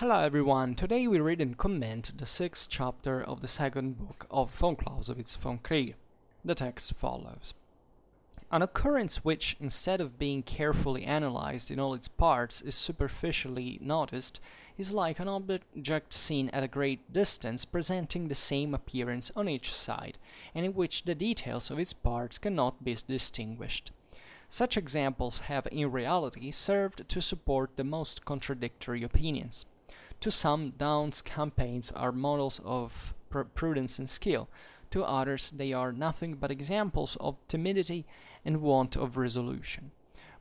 Hello everyone, today we read and comment the sixth chapter of the second book of von Clausewitz, Vom Kriege. The text follows. An occurrence which, instead of being carefully analyzed in all its parts, is superficially noticed, is like an object seen at a great distance, presenting the same appearance on each side, and in which the details of its parts cannot be distinguished. Such examples have in reality served to support the most contradictory opinions. To some, Daun's campaigns are models of prudence and skill. To others, they are nothing but examples of timidity and want of resolution.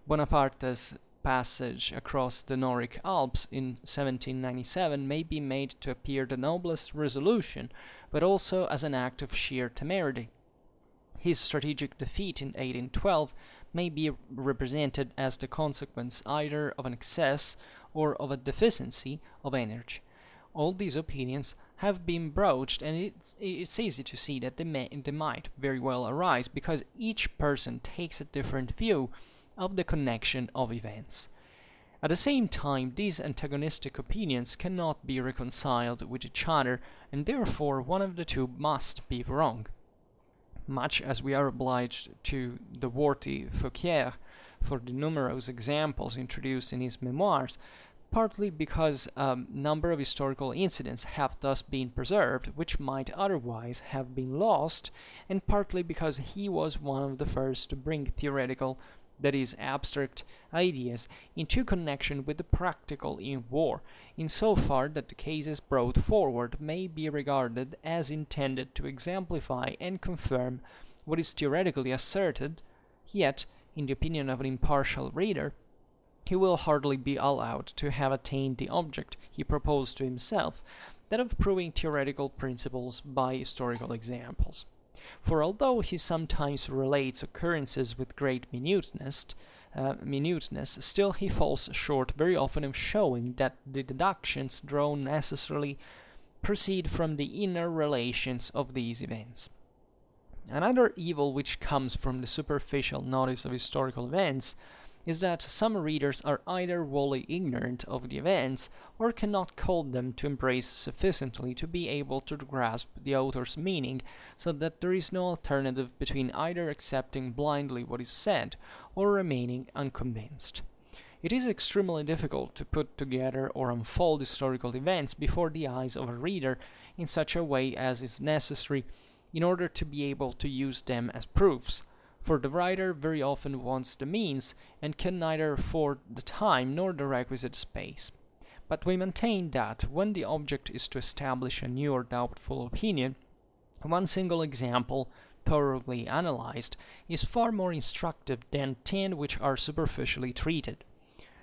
Bonaparte's passage across the Noric Alps in 1797 may be made to appear the noblest resolution, but also as an act of sheer temerity. His strategic defeat in 1812 may be represented as the consequence either of an excess or of a deficiency of energy. All these opinions have been broached, and it's easy to see that they might very well arise because each person takes a different view of the connection of events. At the same time, these antagonistic opinions cannot be reconciled with each other, and therefore one of the two must be wrong. Much as we are obliged to the worthy Fouquier for the numerous examples introduced in his memoirs, partly because a number of historical incidents have thus been preserved which might otherwise have been lost, and partly because he was one of the first to bring theoretical, that is, abstract ideas into connection with the practical in war, in so far that the cases brought forward may be regarded as intended to exemplify and confirm what is theoretically asserted, yet, in the opinion of an impartial reader, he will hardly be allowed to have attained the object he proposed to himself, that of proving theoretical principles by historical examples. For although he sometimes relates occurrences with great minuteness, still he falls short very often of showing that the deductions drawn necessarily proceed from the inner relations of these events. Another evil which comes from the superficial notice of historical events is that some readers are either wholly ignorant of the events or cannot call them to embrace sufficiently to be able to grasp the author's meaning, so that there is no alternative between either accepting blindly what is said or remaining unconvinced. It is extremely difficult to put together or unfold historical events before the eyes of a reader in such a way as is necessary in order to be able to use them as proofs, for the writer very often wants the means and can neither afford the time nor the requisite space. But we maintain that when the object is to establish a new or doubtful opinion, one single example, thoroughly analyzed, is far more instructive than 10 which are superficially treated.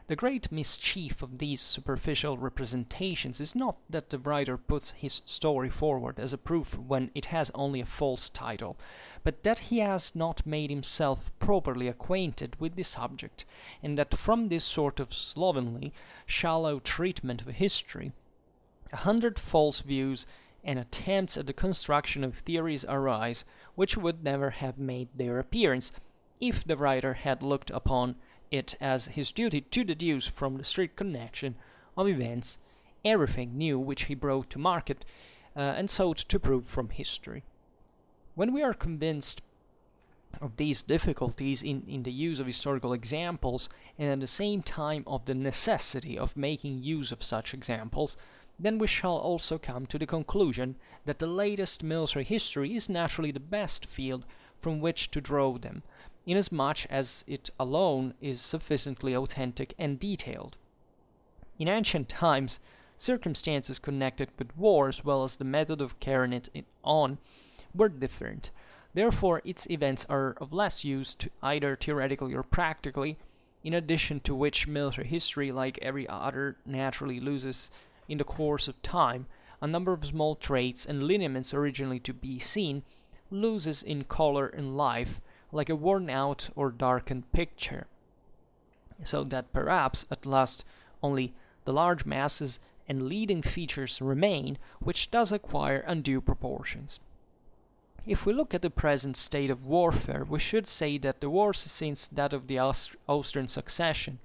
The great mischief of these superficial representations is not that the writer puts his story forward as a proof when it has only a false title, but that he has not made himself properly acquainted with the subject, and that from this sort of slovenly, shallow treatment of history, 100 false views and attempts at the construction of theories arise which would never have made their appearance if the writer had looked upon it as his duty to deduce from the strict connection of events everything new which he brought to market, and sought to prove from history. When we are convinced of these difficulties in the use of historical examples, and at the same time of the necessity of making use of such examples, then we shall also come to the conclusion that the latest military history is naturally the best field from which to draw them, inasmuch as it alone is sufficiently authentic and detailed. In ancient times, circumstances connected with war, as well as the method of carrying it on, were different. Therefore, its events are of less use either theoretically or practically, in addition to which military history, like every other, naturally loses in the course of time. A number of small traits and lineaments originally to be seen loses in color and life, like a worn-out or darkened picture, so that perhaps at last only the large masses and leading features remain, which does acquire undue proportions. If we look at the present state of warfare, we should say that the wars since that of the Austrian succession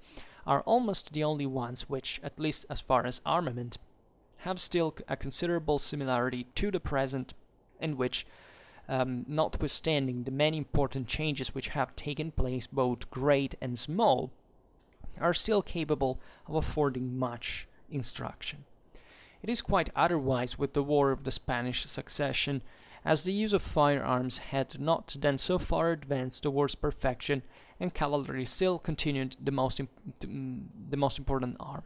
are almost the only ones which, at least as far as armament, have still a considerable similarity to the present, in which, notwithstanding the many important changes which have taken place, both great and small, are still capable of affording much instruction. It is quite otherwise with the War of the Spanish Succession, as the use of firearms had not then so far advanced towards perfection, and cavalry still continued the most important arm.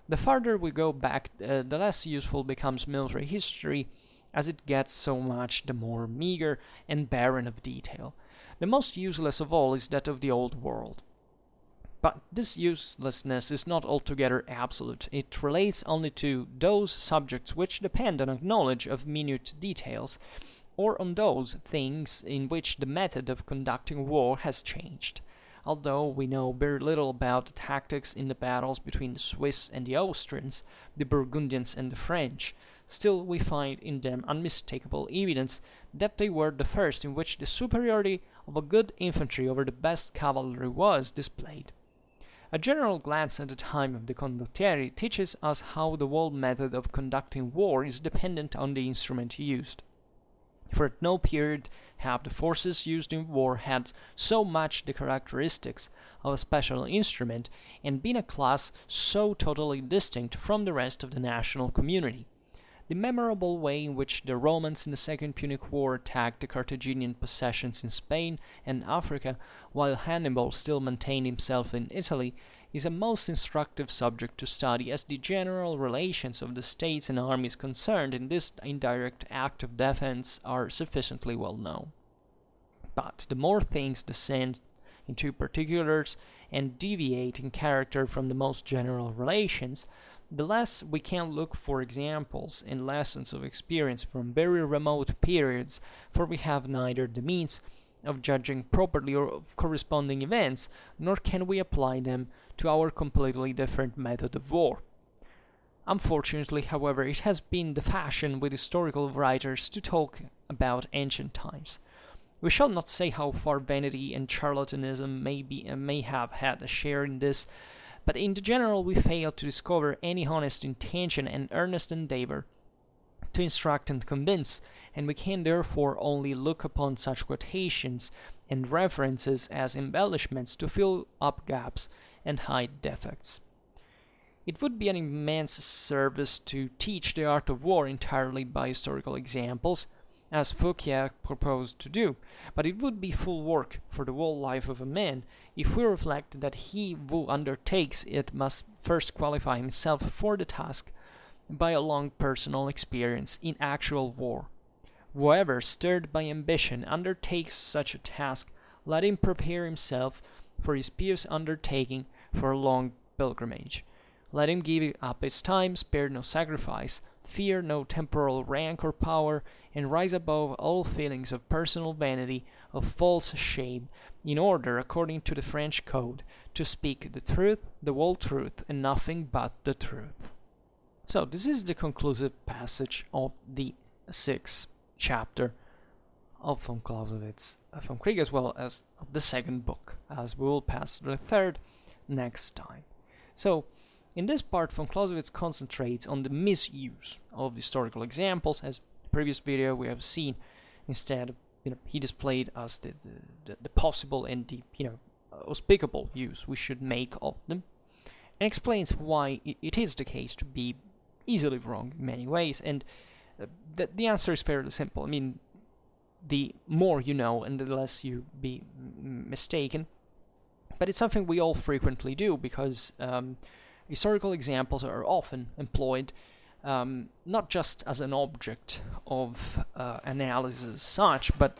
The farther we go back, the less useful becomes military history, as it gets so much the more meager and barren of detail. The most useless of all is that of the Old World. But this uselessness is not altogether absolute. It relates only to those subjects which depend on a knowledge of minute details, or on those things in which the method of conducting war has changed. Although we know very little about the tactics in the battles between the Swiss and the Austrians, the Burgundians and the French, still we find in them unmistakable evidence that they were the first in which the superiority of a good infantry over the best cavalry was displayed. A general glance at the time of the condottieri teaches us how the whole method of conducting war is dependent on the instrument used. For at no period have the forces used in war had so much the characteristics of a special instrument, and been a class so totally distinct from the rest of the national community. The memorable way in which the Romans in the Second Punic War attacked the Carthaginian possessions in Spain and Africa, while Hannibal still maintained himself in Italy, is a most instructive subject to study, as the general relations of the states and armies concerned in this indirect act of defense are sufficiently well known. But the more things descend into particulars and deviate in character from the most general relations, the less we can look for examples and lessons of experience from very remote periods, for we have neither the means of judging properly or of corresponding events, nor can we apply them to our completely different method of war. Unfortunately, however, it has been the fashion with historical writers to talk about ancient times. We shall not say how far vanity and charlatanism may have had a share in this, but in the general we fail to discover any honest intention and earnest endeavor to instruct and convince, and we can therefore only look upon such quotations and references as embellishments to fill up gaps and hide defects. It would be an immense service to teach the art of war entirely by historical examples, as Fouquier proposed to do, but it would be full work for the whole life of a man if we reflect that he who undertakes it must first qualify himself for the task by a long personal experience in actual war. Whoever, stirred by ambition, undertakes such a task, let him prepare himself for his pious undertaking for a long pilgrimage. Let him give up his time, spare no sacrifice, fear no temporal rank or power, and rise above all feelings of personal vanity, of false shame, in order, according to the French code, to speak the truth, the whole truth, and nothing but the truth. So this is the conclusive passage of the sixth chapter of von Clausewitz, Vom Kriege, as well as of the second book, as we will pass to the third next time. So, in this part, von Clausewitz concentrates on the misuse of historical examples. As the previous video we have seen, instead, he displayed us the possible and the unspeakable use we should make of them, and explains why it is the case to be easily wrong in many ways. And the answer is fairly simple. I mean, the more you know, and the less you be mistaken. But it's something we all frequently do, because historical examples are often employed not just as an object of analysis as such, but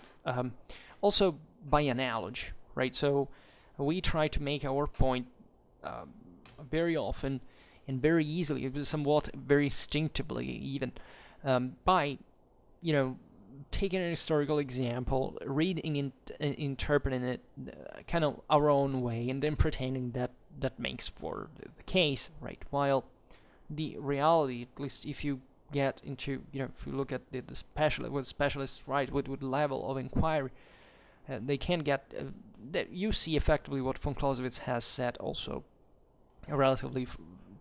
also by analogy, right? So we try to make our point very often and very easily, somewhat very instinctively even, by, taking an historical example, reading it, interpreting it kind of our own way, and then pretending that makes for the case, right? While the reality, at least if you get into, if you look at the specialists, right, with level of inquiry, they can get, you see effectively what von Clausewitz has said also relatively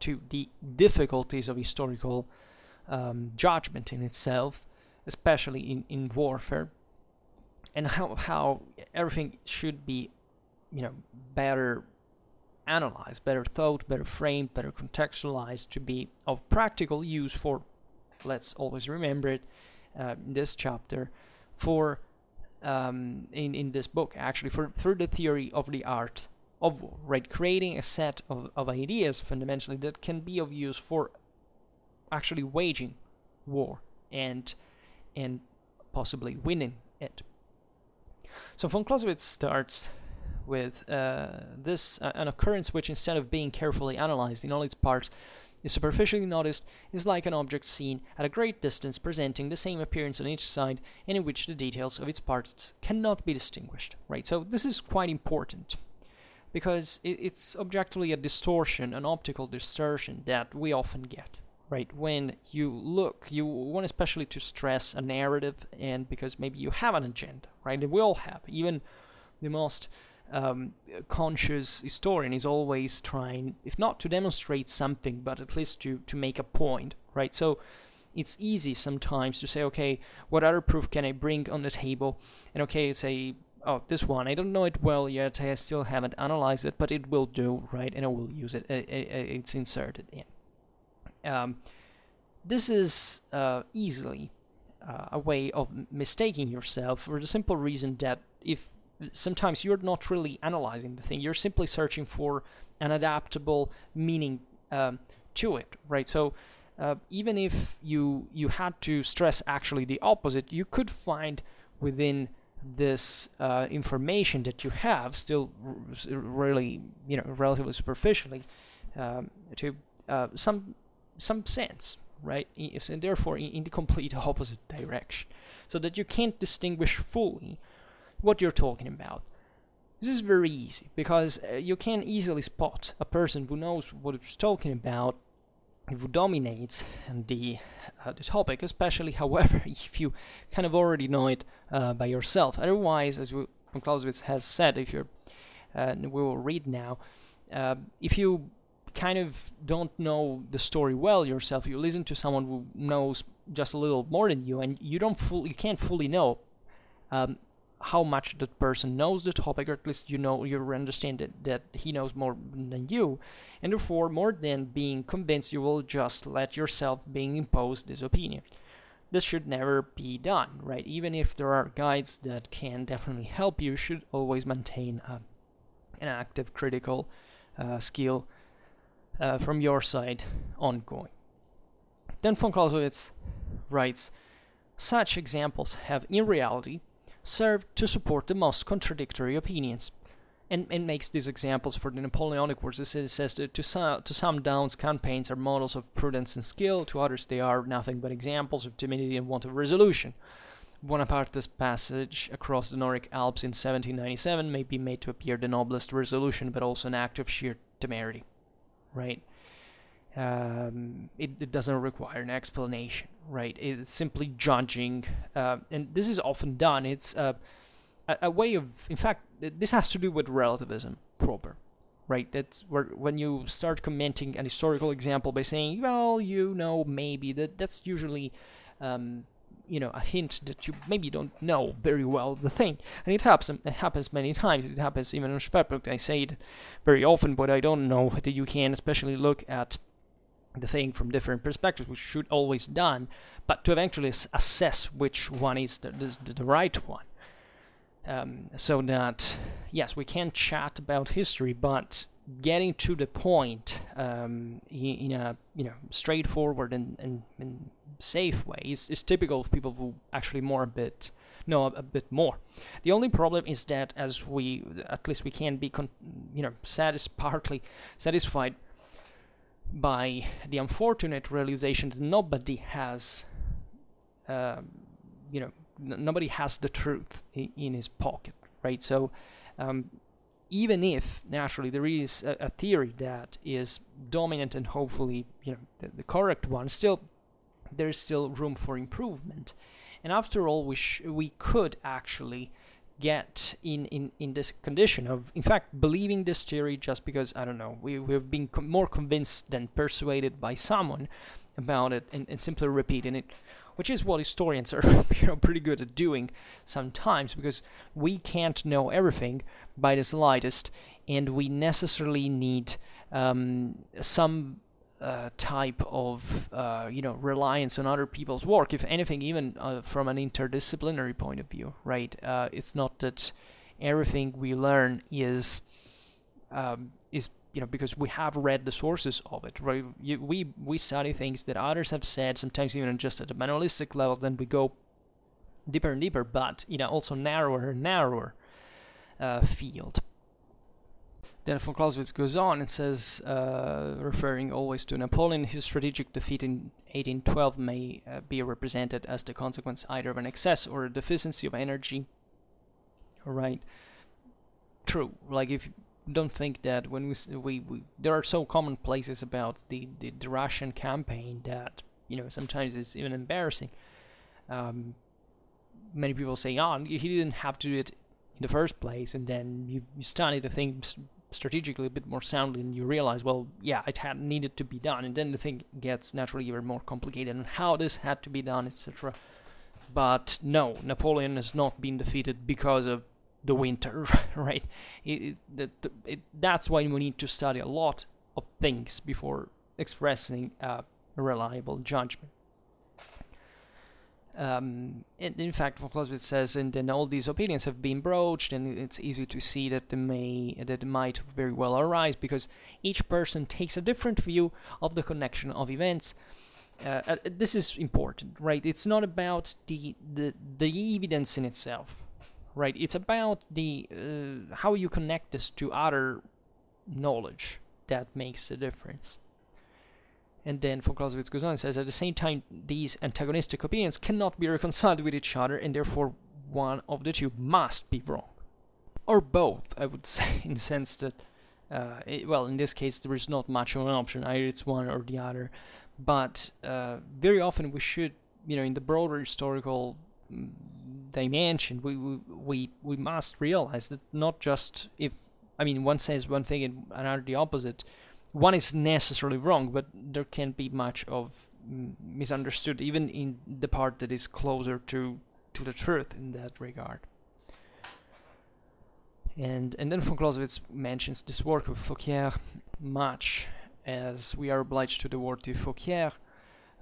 to the difficulties of historical judgment in itself, especially in warfare, and how everything should be, better analyzed, better thought, better framed, better contextualized to be of practical use for, let's always remember it, in this chapter, for in this book actually, for the theory of the art of war, right? Creating a set of ideas fundamentally that can be of use for actually waging war and possibly winning it. So von Clausewitz starts with this an occurrence which, instead of being carefully analyzed in all its parts, is superficially noticed, is like an object seen at a great distance, presenting the same appearance on each side, and in which the details of its parts cannot be distinguished. Right. So this is quite important, because it's objectively a distortion, an optical distortion that we often get. Right, when you look, you want especially to stress a narrative, and because maybe you have an agenda, right? And we all have. Even the most conscious historian is always trying, if not to demonstrate something, but at least to make a point, right? So it's easy sometimes to say, okay, what other proof can I bring on the table? And okay, say, oh, this one, I don't know it well yet, I still haven't analyzed it, but it will do, right? And I will use it. It's inserted in. This is easily a way of mistaking yourself, for the simple reason that if sometimes you're not really analyzing the thing, you're simply searching for an adaptable meaning to it, right? So even if you had to stress actually the opposite, you could find within this information that you have, still really, relatively superficially, to some sense, right? And therefore in the complete opposite direction, so that you can't distinguish fully what you're talking about. This is very easy, because you can easily spot a person who knows what he's talking about, who dominates the topic, especially, however, if you kind of already know it by yourself. Otherwise, as von Clausewitz has said, if you're we will read now, if you kind of don't know the story well yourself, you listen to someone who knows just a little more than you, and you can't fully know how much that person knows the topic, or at least you understand that he knows more than you, and therefore, more than being convinced, you will just let yourself being imposed this opinion. This should never be done, right? Even if there are guides that can definitely help you, should always maintain an active critical skill from your side ongoing. Then von Clausewitz writes, such examples have in reality served to support the most contradictory opinions, and makes these examples for the Napoleonic Wars. It says that to some Daun's campaigns are models of prudence and skill, to others they are nothing but examples of timidity and want of resolution. Bonaparte's passage across the Nordic Alps in 1797 may be made to appear the noblest resolution, but also an act of sheer temerity. Right? It doesn't require an explanation, right? It's simply judging, and this is often done. It's a way of, in fact, this has to do with relativism proper, right? That's where when you start commenting an historical example by saying, well, maybe that's usually, a hint that you maybe don't know very well the thing. And it happens many times. It happens even in Schwerpunkt. I say it very often, but I don't know that you can especially look at the thing from different perspectives, which should always done, but to eventually assess which one is the right one. So that, yes, we can chat about history, but getting to the point in a straightforward and safe way is typical of people who actually know a bit more. The only problem is that, as at least we can be partly satisfied by the unfortunate realization that nobody has nobody has the truth in his pocket, right? So even if naturally there is a theory that is dominant and hopefully the correct one, still there's still room for improvement. And after all, we could actually get in this condition of, in fact, believing this theory just because, I don't know, we've been more convinced than persuaded by someone about it, and simply repeating it, which is what historians are pretty good at doing sometimes, because we can't know everything by the slightest, and we necessarily need some type of reliance on other people's work, if anything, even from an interdisciplinary point of view, right? It's not that everything we learn is because we have read the sources of it, right? We study things that others have said, sometimes even just at a manualistic level, then we go deeper and deeper, but also narrower and narrower field. Then von Clausewitz goes on and says, referring always to Napoleon, his strategic defeat in 1812 may be represented as the consequence either of an excess or a deficiency of energy. All right, true. Like, if you don't think that when we there are so commonplaces about the Russian campaign that sometimes it's even embarrassing. Many people say, he didn't have to do it in the first place, and then you study the thing strategically a bit more soundly, and you realize, well, yeah, it had needed to be done, and then the thing gets naturally even more complicated, and how this had to be done, etc. But no, Napoleon has not been defeated because of the winter, right? That's why we need to study a lot of things before expressing a reliable judgment. In fact, von Clausewitz says, and then all these opinions have been broached, and it's easy to see that it might very well arise because each person takes a different view of the connection of events. This is important, right? It's not about the evidence in itself, right? It's about the how you connect this to other knowledge that makes the difference. And then von Clausewitz goes on and says, at the same time, these antagonistic opinions cannot be reconciled with each other, and therefore one of the two must be wrong. Or both, I would say, in the sense that, in this case, there is not much of an option. Either it's one or the other. But very often we should, in the broader historical dimension, we must realize that not just one says one thing and another the opposite, one is necessarily wrong, but there can be much of misunderstood, even in the part that is closer to the truth in that regard. And then von Clausewitz mentions this work of Fouquier much, as we are obliged to the word de Fouquier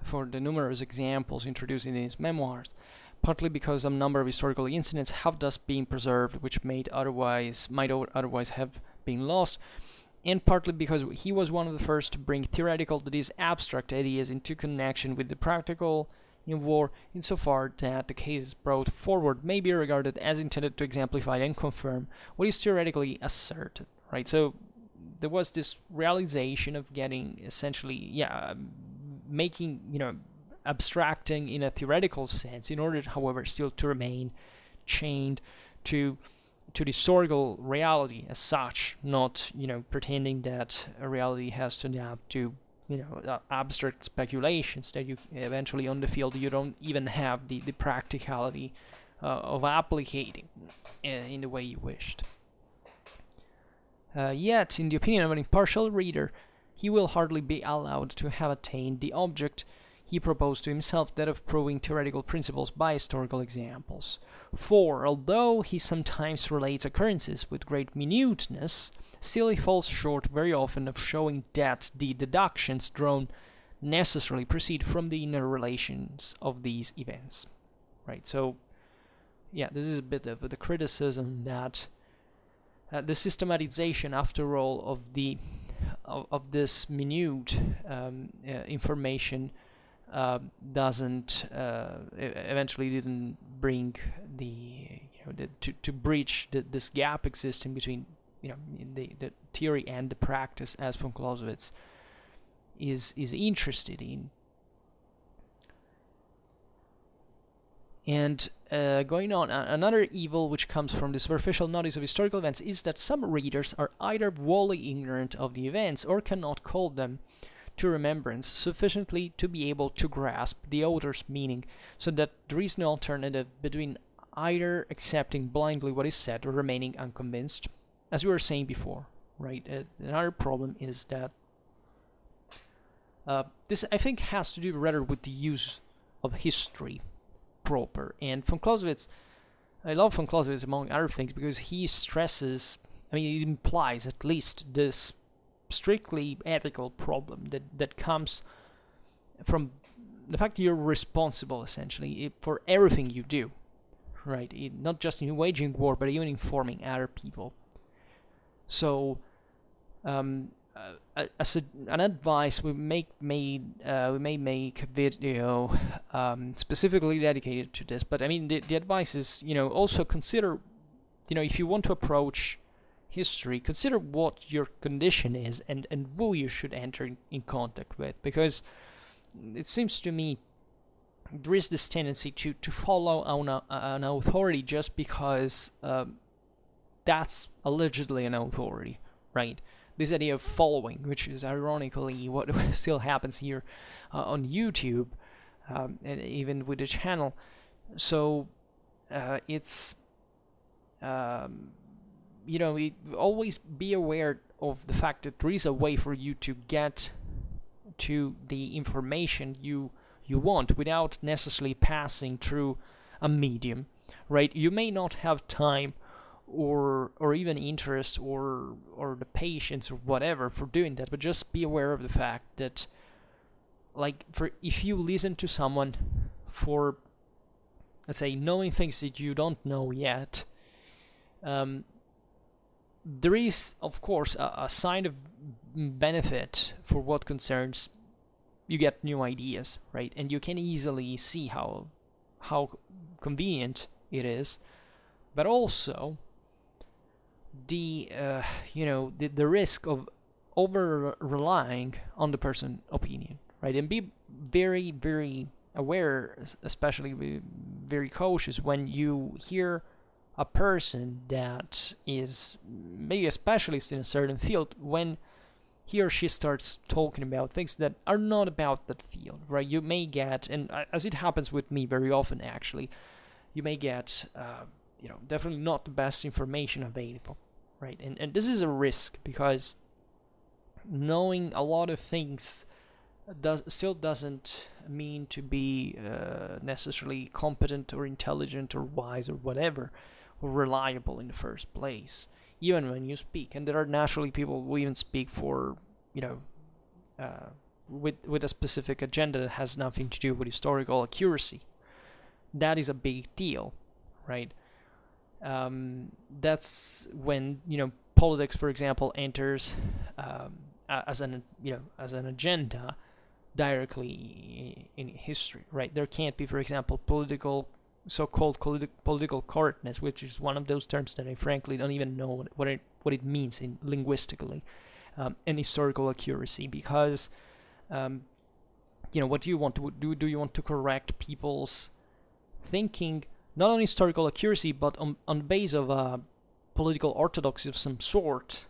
for the numerous examples introduced in his memoirs, partly because a number of historical incidents have thus been preserved which might otherwise have been lost, and partly because he was one of the first to bring theoretical, that is, abstract ideas into connection with the practical in war, insofar that the cases brought forward may be regarded as intended to exemplify and confirm what is theoretically asserted, right? So there was this realization of getting, essentially, abstracting in a theoretical sense, in order, however, still to remain chained to the historical reality as such, not pretending that a reality has to adapt to abstract speculations that you eventually on the field you don't even have the practicality of applicating in the way you wished. Yet, in the opinion of an impartial reader, he will hardly be allowed to have attained the object he proposed to himself, that of proving theoretical principles by historical examples. For, although he sometimes relates occurrences with great minuteness, still he falls short very often of showing that the deductions drawn necessarily proceed from the inner relations of these events. Right, so, this is a bit of the criticism that the systematization, after all, of this minute information eventually didn't bring to breach this gap existing between the theory and the practice, as von Clausewitz is interested in. And going on, another evil which comes from the superficial notice of historical events is that some readers are either wholly ignorant of the events or cannot call them to remembrance sufficiently to be able to grasp the author's meaning, so that there is no alternative between either accepting blindly what is said or remaining unconvinced. As we were saying before, right? Another problem is that this, I think, has to do rather with the use of history proper. And von Clausewitz, I love von Clausewitz among other things because he stresses, I mean, it implies at least this strictly ethical problem that comes from the fact that you're responsible, essentially, for everything you do, right? Not just in waging war, but even informing other people. So, as an advice, we may make a video specifically dedicated to this. But I mean, the advice is, also consider, if you want to approach history, consider what your condition is and who you should enter in contact with, because it seems to me there is this tendency to follow an authority just because that's allegedly an authority, right? This idea of following, which is ironically what still happens here on YouTube, and even with the channel. So it's always be aware of the fact that there is a way for you to get to the information you want without necessarily passing through a medium, right? You may not have time or even interest or the patience or whatever for doing that, but just be aware of the fact that, if you listen to someone for, let's say, knowing things that you don't know yet, there is, of course, a sign of benefit for what concerns you get new ideas, right? And you can easily see how convenient it is, but also the risk of over relying on the person's opinion, right? And be very, very aware, especially very cautious when you hear a person that is maybe a specialist in a certain field, when he or she starts talking about things that are not about that field, right? You may get, and as it happens with me very often actually, you may get definitely not the best information available, right? And this is a risk, because knowing a lot of things still doesn't mean to be necessarily competent or intelligent or wise or whatever, or reliable in the first place, even when you speak. And there are naturally people who even speak for, with a specific agenda that has nothing to do with historical accuracy. That is a big deal, right? That's when, politics, for example, enters as an agenda directly in history, right? There can't be, for example, so-called political correctness, which is one of those terms that I frankly don't even know what it means linguistically, and historical accuracy, because what do you want to do? Do you want to correct people's thinking, not on historical accuracy, but on the base of a political orthodoxy of some sort,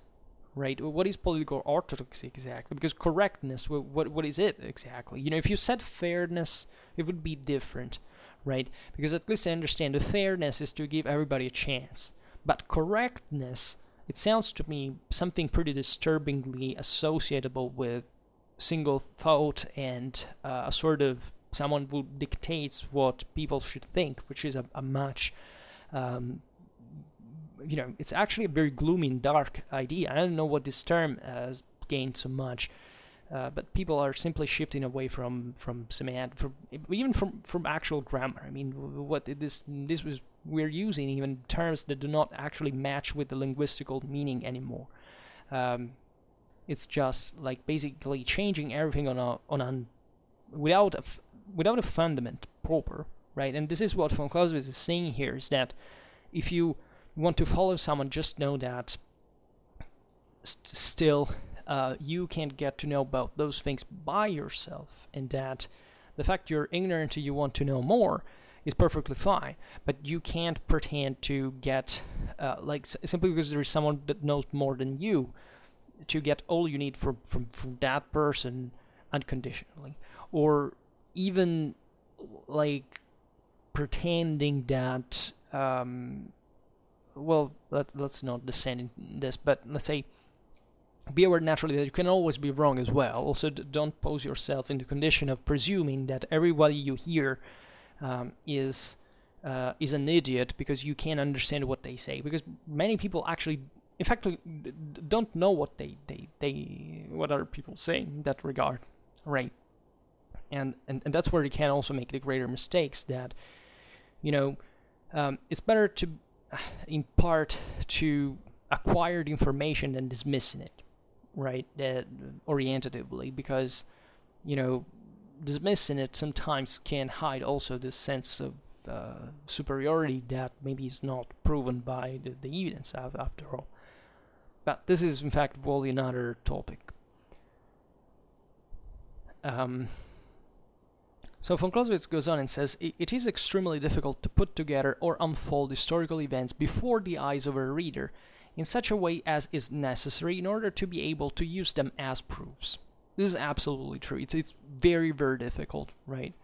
right? What is political orthodoxy exactly? Because correctness, what is it exactly? If you said fairness, it would be different, right? Because at least I understand the fairness is to give everybody a chance. But correctness, it sounds to me something pretty disturbingly associatable with single thought and a sort of someone who dictates what people should think, which is a much, it's actually a very gloomy and dark idea. I don't know what this term has gained so much, but people are simply shifting away from actual grammar. I mean, we're using even terms that do not actually match with the linguistical meaning anymore. It's just like basically changing everything without a fundament proper, right? And this is what von Clausewitz is saying here, is that if you want to follow someone, just know that still you can't get to know about those things by yourself, and that the fact you're ignorant and you want to know more is perfectly fine, but you can't pretend to get simply because there is someone that knows more than you, to get all you need from that person unconditionally, or even like pretending that well, let's not descend in this, but let's say, be aware naturally that you can always be wrong as well. Also, don't pose yourself in the condition of presuming that everybody you hear is an idiot because you can't understand what they say. Because many people actually, in fact, don't know what what other people say in that regard, right? And that's where you can also make the greater mistakes. That, it's better to, in part, to acquire the information than dismissing it, right? Orientatively, because dismissing it sometimes can hide also this sense of superiority that maybe is not proven by the evidence after all. But this is in fact wholly another topic. So von Clausewitz goes on and says, it is extremely difficult to put together or unfold historical events before the eyes of a reader in such a way as is necessary in order to be able to use them as proofs. This is absolutely true. It's very, very difficult, right?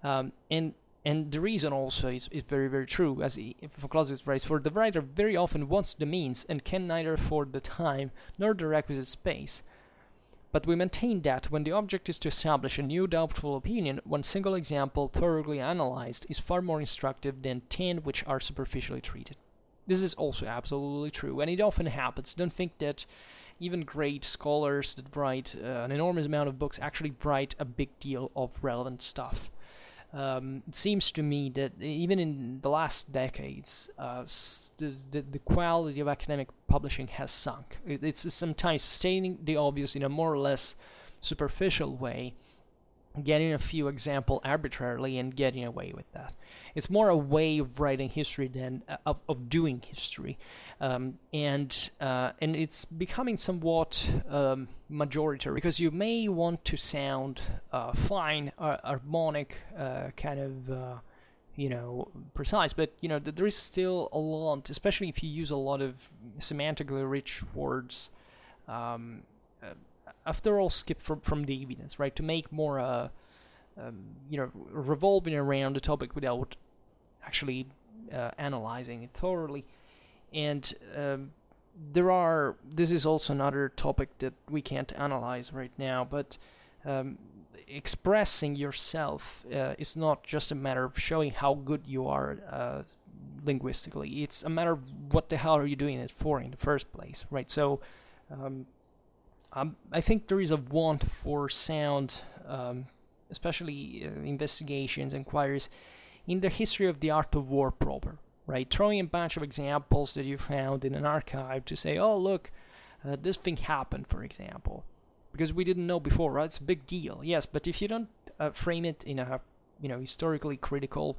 And the reason also is very, very true, as von Clausewitz writes, for the writer very often wants the means and can neither afford the time nor the requisite space. But we maintain that when the object is to establish a new doubtful opinion, one single example thoroughly analyzed is far more instructive than 10 which are superficially treated. This is also absolutely true, and it often happens. Don't think that even great scholars that write an enormous amount of books actually write a big deal of relevant stuff. It seems to me that even in the last decades, the quality of academic publishing has sunk. It's sometimes stating the obvious in a more or less superficial way, getting a few examples arbitrarily and getting away with that. It's more a way of writing history than of doing history, and it's becoming somewhat majoritary, because you may want to sound fine, harmonic, kind of precise, but there is still a lot, especially if you use a lot of semantically rich words. After all, skip from the evidence, right? To make more, revolving around the topic without actually analyzing it thoroughly. And this is also another topic that we can't analyze right now, but expressing yourself is not just a matter of showing how good you are linguistically. It's a matter of what the hell are you doing it for in the first place, right? So I think there is a want for sound, especially investigations, inquiries, in the history of the art of war proper, right? Throwing a bunch of examples that you found in an archive to say, oh, look, this thing happened, for example, because we didn't know before, right? It's a big deal, yes, but if you don't frame it in a, historically critical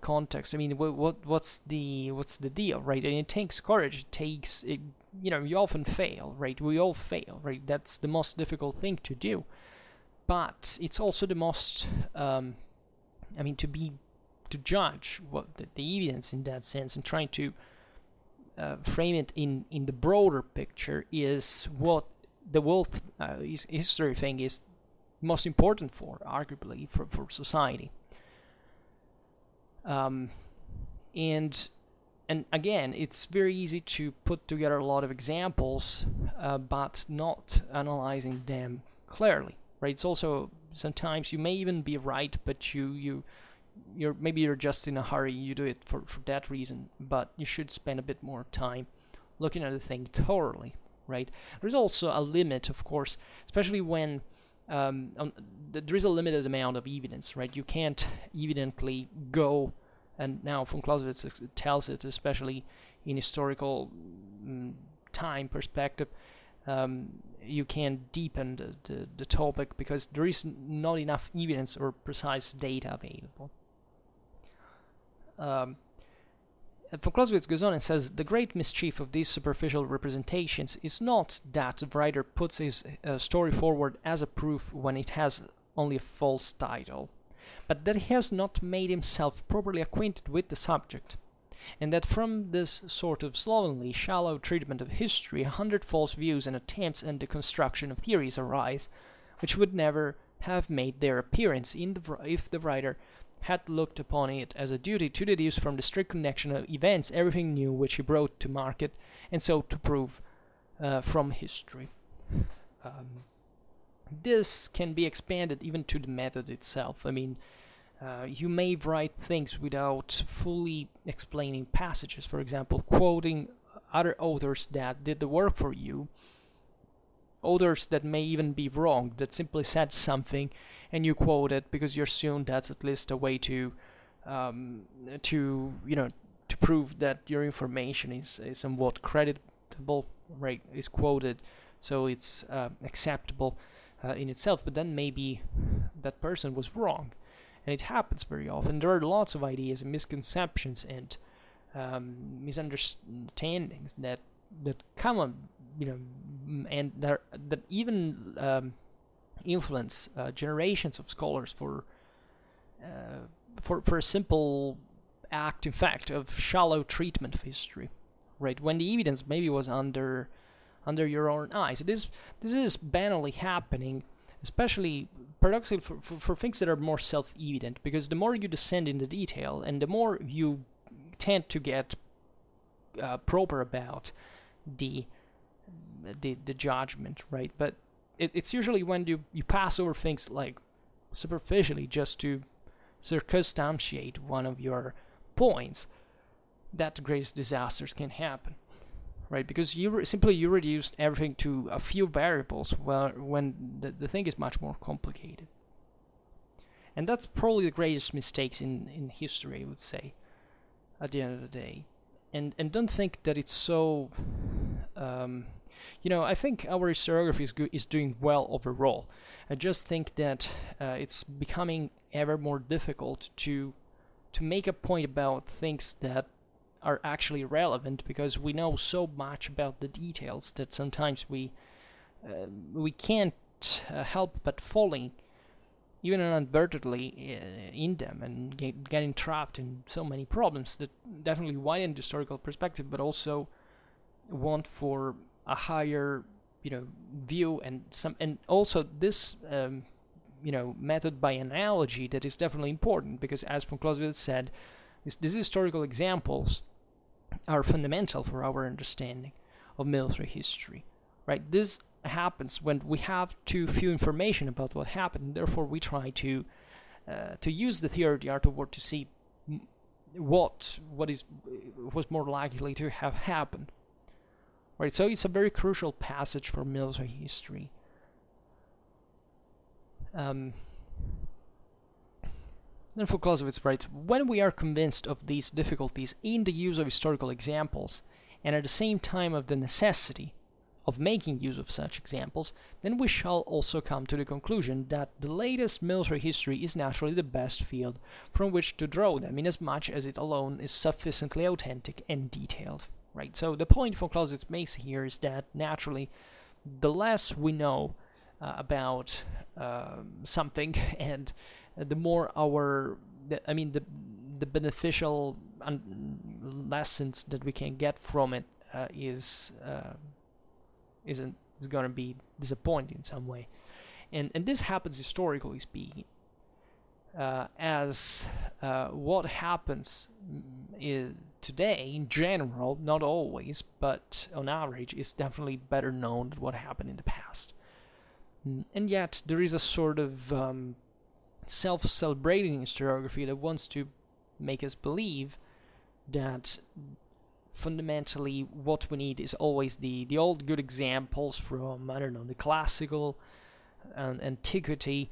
context, I mean, what's the deal, right? And it takes courage. It takes, you often fail, right? We all fail, right? That's the most difficult thing to do. But it's also the most, to judge what the evidence in that sense, and trying to frame it in the broader picture is what the world history thing is most important for, arguably, for society. And again, it's very easy to put together a lot of examples, but not analyzing them clearly, right? It's also, sometimes you may even be right, but you're just in a hurry. You do it for that reason, but you should spend a bit more time looking at the thing thoroughly, right? There's also a limit, of course, especially when there is a limited amount of evidence, right? You can't evidently go, and now von Clausewitz tells it, especially in historical time perspective, you can't deepen the topic because there is not enough evidence or precise data available. Von Clausewitz goes on and says, the great mischief of these superficial representations is not that the writer puts his story forward as a proof when it has only a false title, but that he has not made himself properly acquainted with the subject, and that from this sort of slovenly, shallow treatment of history 100 false views and attempts at the construction of theories arise, which would never have made their appearance if the writer had looked upon it as a duty to deduce from the strict connection of events everything new which he brought to market, and so to prove from history. This can be expanded even to the method itself. I mean, you may write things without fully explaining passages, for example, quoting other authors that did the work for you, authors that may even be wrong, that simply said something and you quote it because you assume that's at least a way to prove that your information is somewhat creditable, right, is quoted, so it's acceptable in itself, but then maybe that person was wrong. And it happens very often. There are lots of ideas and misconceptions and misunderstandings that come up, and that even influence generations of scholars for a simple act, in fact, of shallow treatment of history, right? When the evidence maybe was under your own eyes. This is banally happening, especially paradoxically for things that are more self-evident, because the more you descend into detail and the more you tend to get proper about the judgment, right? But it's usually when you pass over things like superficially just to circumstantiate one of your points that the greatest disasters can happen. Right, because you reduced everything to a few variables, when the thing is much more complicated. And that's probably the greatest mistakes in history, I would say, at the end of the day. And don't think that it's so... I think our historiography is doing well overall. I just think that it's becoming ever more difficult to make a point about things that are actually relevant, because we know so much about the details that sometimes we can't help but falling, even inadvertently, in them, and getting trapped in so many problems that definitely widen the historical perspective, but also want for a higher view, and also this method by analogy that is definitely important, because as von Clausewitz said, these historical examples are fundamental for our understanding of military history, right? This happens when we have too few information about what happened, and therefore we try to use the theory of the art of war to see what was more likely to have happened, right? So it's a very crucial passage for military history. Then von Clausewitz writes, when we are convinced of these difficulties in the use of historical examples, and at the same time of the necessity of making use of such examples, then we shall also come to the conclusion that the latest military history is naturally the best field from which to draw them, inasmuch as it alone is sufficiently authentic and detailed. Right? So the point von Clausewitz makes here is that naturally, the less we know about something, and the more the beneficial lessons that we can get from it is going to be disappointing in some way, and this happens historically speaking, as what happens today in general, not always, but on average, is definitely better known than what happened in the past. And yet there is a sort of self-celebrating historiography that wants to make us believe that fundamentally what we need is always the old good examples from, the classical antiquity,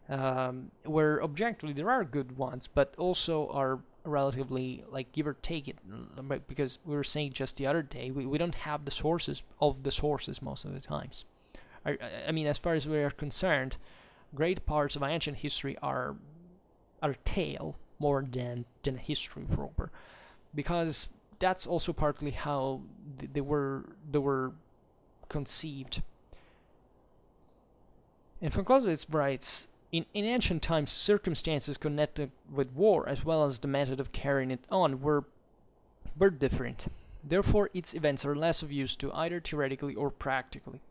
where objectively there are good ones, but also are relatively, like, give or take it, because we were saying just the other day, we don't have the sources of the sources most of the times. I mean, as far as we are concerned, great parts of ancient history are tale more than a history proper, because that's also partly how they were conceived. And von Clausewitz writes, in ancient times, circumstances connected with war, as well as the method of carrying it on, were different. Therefore, its events are less of use to either theoretically or practically.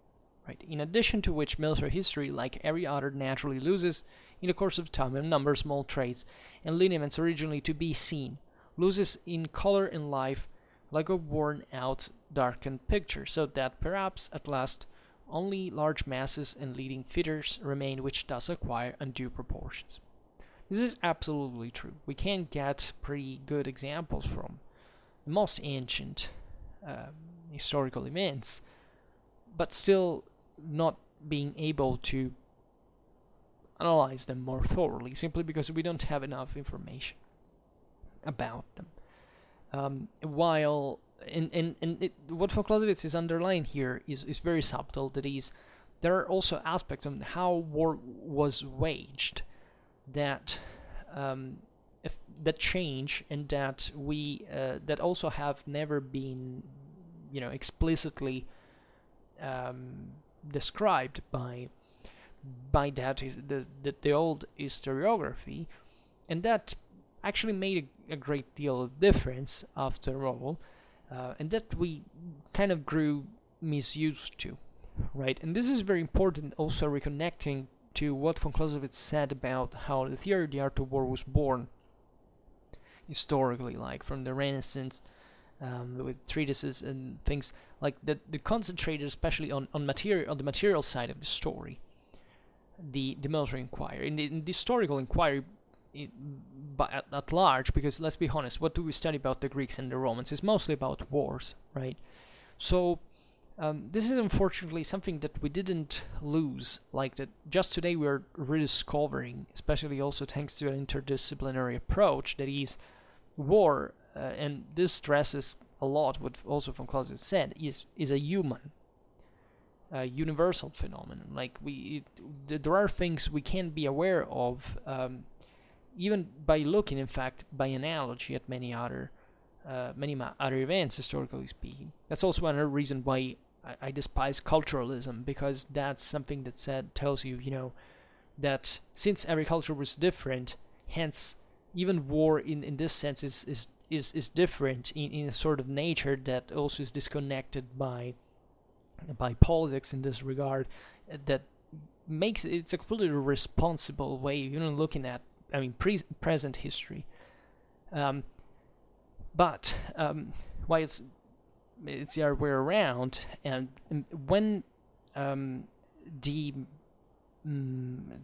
right? In addition to which, military history, like every other, naturally loses in the course of time a number of small traits and lineaments originally to be seen, loses in color and life, like a worn-out, darkened picture, so that perhaps at last only large masses and leading figures remain, which thus acquire undue proportions. This is absolutely true. We can get pretty good examples from the most ancient historical events, but still not being able to analyze them more thoroughly, simply because we don't have enough information about them. While what von Clausewitz is underlying here is very subtle. That is, there are also aspects of how war was waged that that change, and that we that also have never been, explicitly described by the old historiography, and that actually made a great deal of difference after all, and that we kind of grew misused to, right? And this is very important, also reconnecting to what von Clausewitz said about how the theory of the art of war was born historically, like from the Renaissance, with treatises and things like that, concentrated especially on the material side of the story, the military inquiry, in the historical inquiry at large, because let's be honest, what do we study about the Greeks and the Romans? It's mostly about wars, right? So this is unfortunately something that we didn't lose, like that just today we're rediscovering, especially also thanks to an interdisciplinary approach, that is war, and this stresses a lot what also von Clausewitz said, is a human, universal phenomenon. Like there are things we can be aware of, even by looking, in fact, by analogy at many other events, historically speaking. That's also another reason why I despise culturalism, because that's something that tells you, that since every culture was different, hence even war in this sense is different in a sort of nature that also is disconnected by politics in this regard, that makes it's a completely responsible way, looking at, present history. But why it's the other way around, and when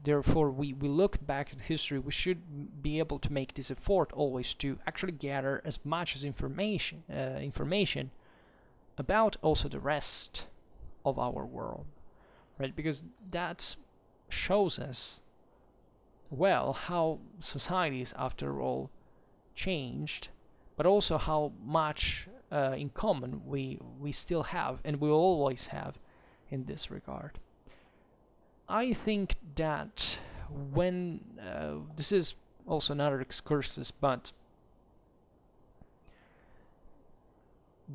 therefore we look back at history, we should be able to make this effort always to actually gather as much as information about also the rest of our world, right? Because that shows us well how societies after all changed, but also how much in common we still have and will always have in this regard. I think that when this is also another excursus, but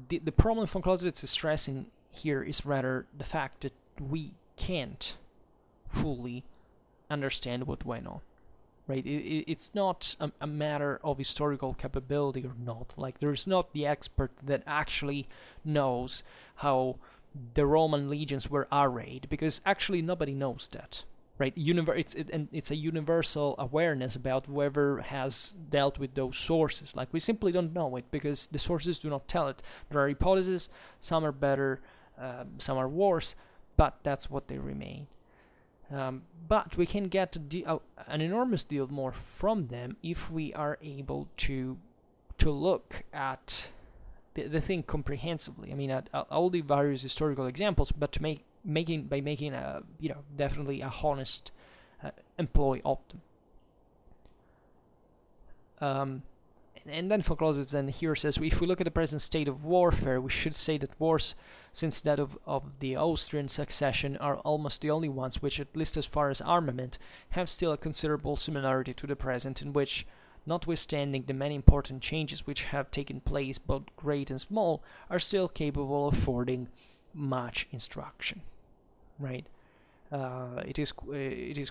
the problem von Clausewitz is stressing here is rather the fact that we can't fully understand what went on, right? It's not a matter of historical capability or not. Like, there's not the expert that actually knows how the Roman legions were arrayed, because actually nobody knows that, right? It's a universal awareness about whoever has dealt with those sources. Like, we simply don't know it because the sources do not tell it. There are hypotheses, some are better, some are worse, but that's what they remain. But we can get an enormous deal more from them if we are able to look at the thing comprehensively. At all the various historical examples, but to making a definitely a honest employ of them. And then von Clausewitz then here says, if we look at the present state of warfare, we should say that wars since that of the Austrian succession are almost the only ones which, at least as far as armament, have still a considerable similarity to the present, in which, notwithstanding the many important changes which have taken place, both great and small, are still capable of affording much instruction. Right? It is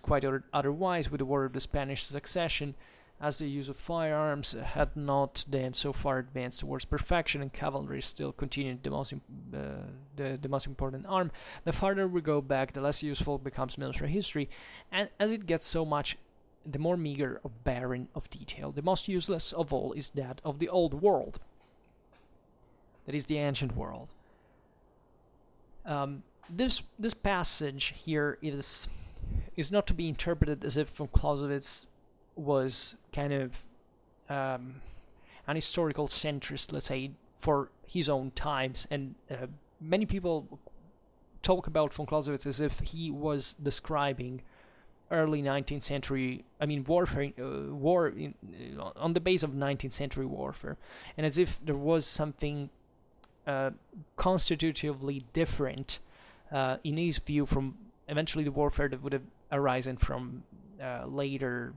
quite otherwise with the War of the Spanish Succession, as the use of firearms had not then so far advanced towards perfection, and cavalry still continued the most important arm, the farther we go back, the less useful becomes military history, and as it gets so much the more meager of barren of detail, the most useless of all is that of the old world, that is the ancient world. This passage here is not to be interpreted as if von Clausewitz was kind of an historical centrist, let's say, for his own times, and many people talk about von Clausewitz as if he was describing early 19th century, warfare, on the base of 19th century warfare, and as if there was something constitutively different in his view from eventually the warfare that would have arisen from later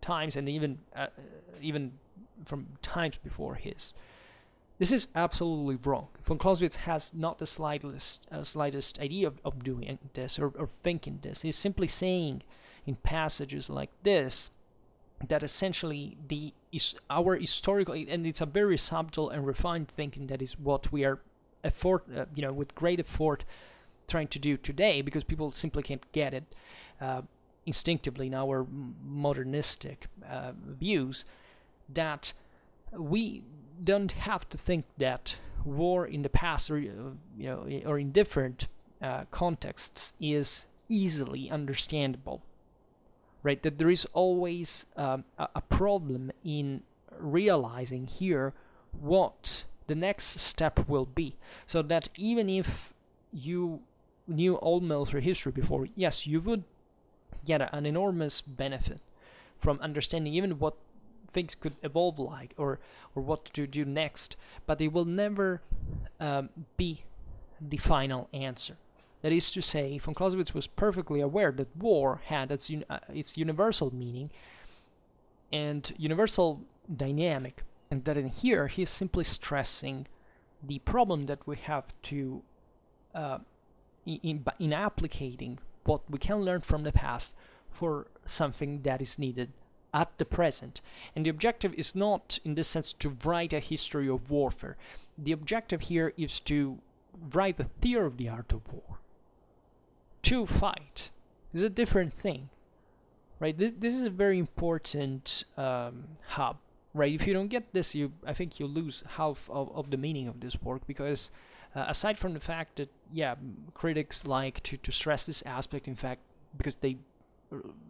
times, and even from times before his. This is absolutely wrong. Von Clausewitz has not the slightest idea of doing this or thinking this. He's simply saying in passages like this that essentially our historical, and it's a very subtle and refined thinking that is what we are with great effort trying to do today, because people simply can't get it instinctively in our modernistic views, that we don't have to think that war in the past or in different contexts is easily understandable, right? That there is always a problem in realizing here what the next step will be, so that even if you knew all military history before, yes, you would get an enormous benefit from understanding even what things could evolve like, or what to do next, but it will never be the final answer. That is to say, von Clausewitz was perfectly aware that war had its universal meaning and universal dynamic, and that in here he's simply stressing the problem that we have to in applicating what we can learn from the past for something that is needed at the present. And the objective is not, in this sense, to write a history of warfare. The objective here is to write the theory of the art of war. To fight is a different thing, right? This is a very important hub, right? If you don't get this, I think you lose half of the meaning of this work, because aside from the fact that, critics like to stress this aspect, in fact, because they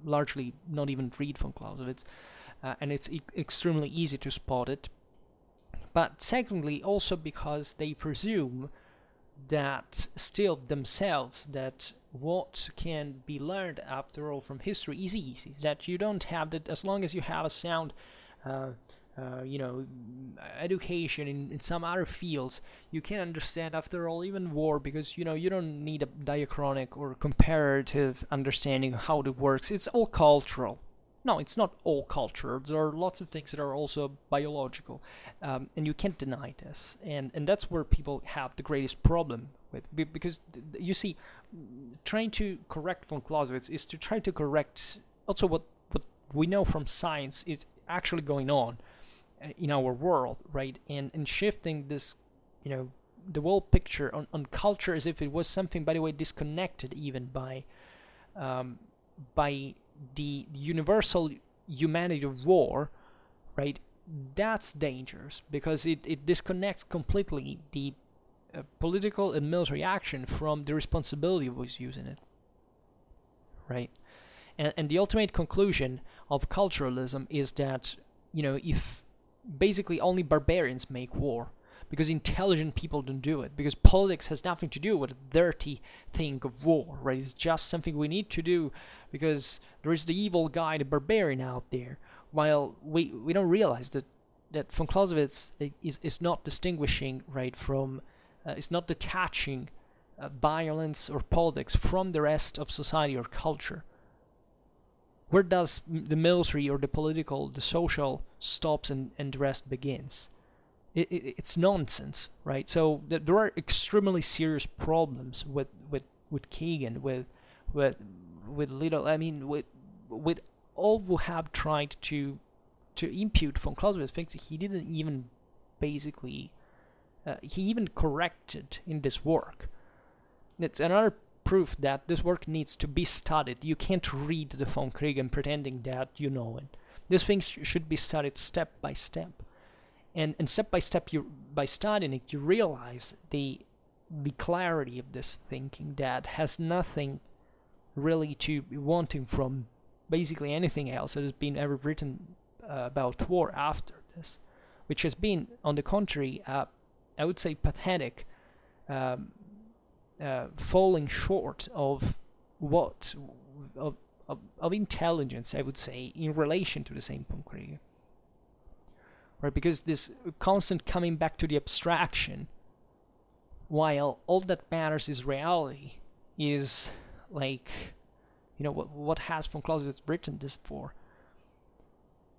largely not even read von Clausewitz, and it's extremely easy to spot it. But secondly, also because they presume that still themselves that what can be learned after all from history is easy, that you don't have that, as long as you have a sound education in some other fields, you can understand after all even war, because you don't need a diachronic or comparative understanding of how it works. It's all cultural. No, it's not all cultural. There are lots of things that are also biological, and you can't deny this, and that's where people have the greatest problem with, because you see, trying to correct von Clausewitz is to try to correct also what we know from science is actually going on in our world, right? And shifting this, the whole picture on culture as if it was something, by the way, disconnected even by the universal humanity of war, right? That's dangerous, because it disconnects completely the political and military action from the responsibility of who's using it, right? And the ultimate conclusion of culturalism is that, if basically only barbarians make war, because intelligent people don't do it, because politics has nothing to do with the dirty thing of war, right? It's just something we need to do because there is the evil guy, the barbarian out there, while we don't realize that von Clausewitz is not distinguishing, right, from, is not detaching violence or politics from the rest of society or culture. Where does the military or the political, the social stops and the rest begins? It's nonsense, right? So there are extremely serious problems with Keegan, with little. With all who have tried to to impute von Clausewitz things he didn't even basically, he even corrected in this work. It's another proof that this work needs to be studied. You can't read the Vom Kriege pretending that you know it. These things should be studied step by step. And step by step, by studying it, you realize the clarity of this thinking that has nothing really to be wanting from basically anything else that has been ever written about war after this, which has been, on the contrary, I would say pathetic, falling short of what of intelligence, I would say, in relation to the same Vom Kriege. Right, because this constant coming back to the abstraction, while all that matters is reality, is like, what has von Clausewitz written this for?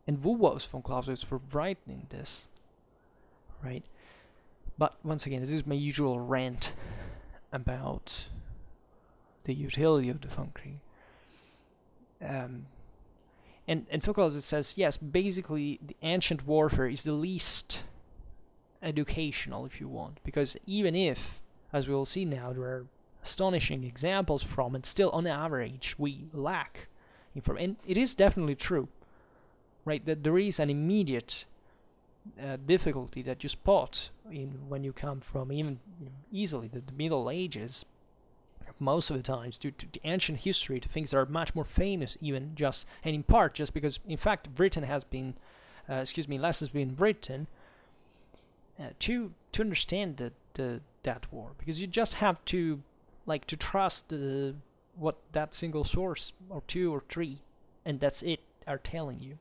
And who was von Clausewitz for writing this? Right? But once again, this is my usual rant about the utility of the Vom Kriege. And von Clausewitz says, yes, basically the ancient warfare is the least educational, if you want, because even if, as we will see now, there are astonishing examples from it, still on average we lack information. And it is definitely true, right, that there is an immediate difficulty that you spot when you come from even easily the Middle Ages, most of the times, to the ancient history, to things that are much more famous, even just, and in part just because, in fact, Britain has been, less has been written to understand that war, because you just have to trust what that single source or two or three, and that's it, are telling you.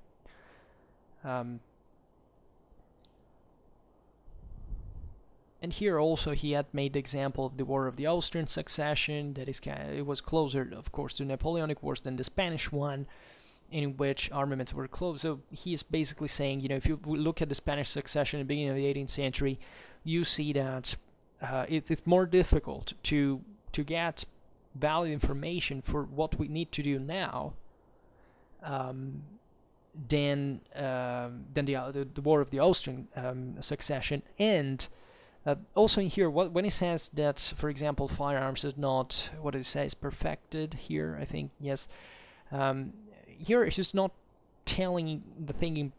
And here also he had made the example of the War of the Austrian Succession, that is, it was closer, of course, to Napoleonic Wars than the Spanish one, in which armaments were close. So he is basically saying, if you look at the Spanish Succession at the beginning of the 18th century, you see that it's more difficult to get valid information for what we need to do now than the War of the Austrian Succession. And also in here, when he says that, for example, firearms is not, what it says, perfected here, I think, yes. Here it's just not telling the thing in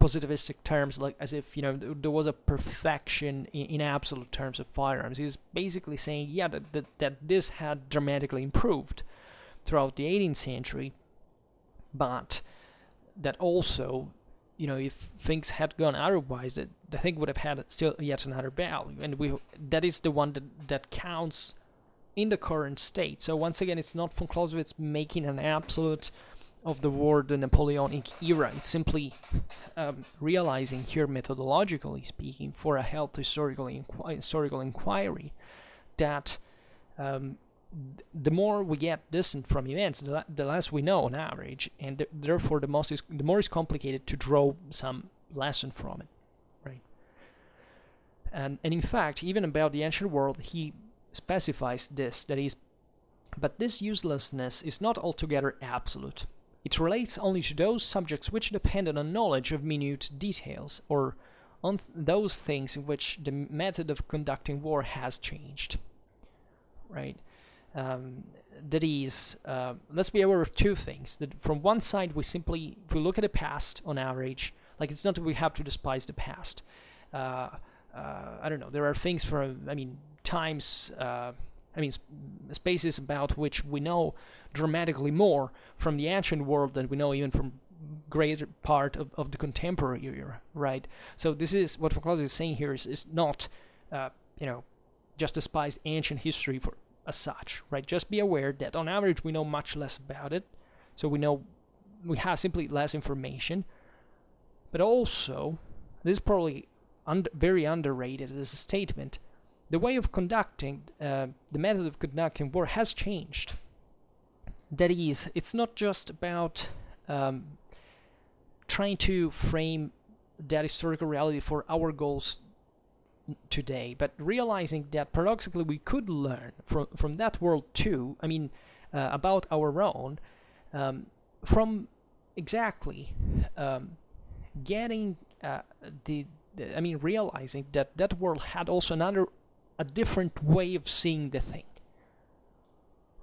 positivistic terms, like as if, there was a perfection in absolute terms of firearms. He's basically saying, yeah, that this had dramatically improved throughout the 18th century, but that also, if things had gone otherwise, that the thing would have had still yet another value, and that is the one that counts in the current state. So once again, it's not von Clausewitz making an absolute of the war, the Napoleonic era. It's simply realizing here, methodologically speaking, for a healthy historical inquiry, that the more we get distant from events, the less we know on average, and therefore the more is complicated to draw some lesson from it, right? And in fact, even about the ancient world, he specifies this, that is, but this uselessness is not altogether absolute. It relates only to those subjects which depend on a knowledge of minute details, or on those things in which the method of conducting war has changed, right? That is, let's be aware of two things. That from one side, if we look at the past on average, like, it's not that we have to despise the past. I don't know, there are things times, spaces about which we know dramatically more from the ancient world than we know even from greater part of the contemporary era, right? So this is what von Clausewitz is saying here, is not, just despise ancient history for as such, right? Just be aware that on average we know much less about it, so we have simply less information. But also, this is probably very underrated as a statement, the way of conducting, the method of conducting war has changed. That is, it's not just about trying to frame that historical reality for our goals today, but realizing that paradoxically we could learn from that world too, about our own, from exactly getting realizing that that world had also a different way of seeing the thing.